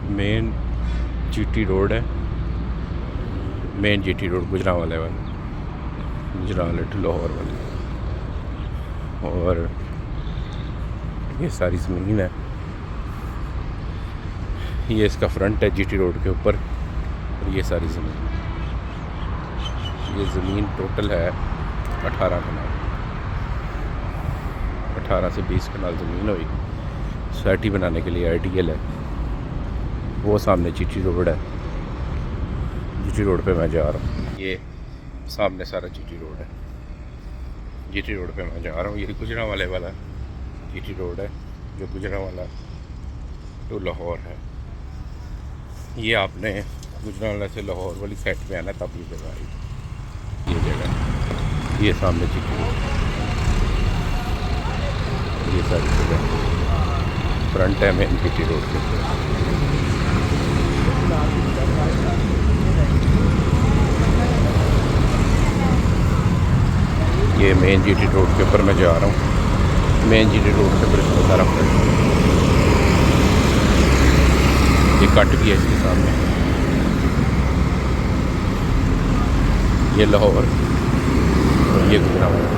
Main GT road है, main GT road गुजरांवाले वाला, गुजरांवाले to Lahore वाली। और ये सारी ज़मीन है, ये इसका फ्रंट है जीटी रोड के ऊपर। और ये सारी ज़मीन, ये ज़मीन टोटल है 18 कनाल, 18 से 20 कनाल ज़मीन हुई। सोसाइटी बनाने के लिए आइडियल है। वो सामने जीटी रोड है, जीटी रोड पे मैं जा रहा हूँ। ये सामने सारा जीटी रोड है, जीटी रोड पे मैं जा रहा हूँ। ये गुजरांवाले वाला जीटी रोड है जो गुजरांवाला टू लाहौर है। ये आपने गुजरांवाला से लाहौर वाली साइड पे आना तब ये जगह आई। ये जगह, ये सामने जीटी रोड, ये सारी जगह फ्रंट है मेन जीटी रोड के। ये मेन जीटी रोड के ऊपर मैं जा रहा हूँ। मेन जीटी रोड के ऊपर इसका सारा फ्रंट, ये कट भी है इसके सामने। ये लाहौर और ये गुजरांवाला।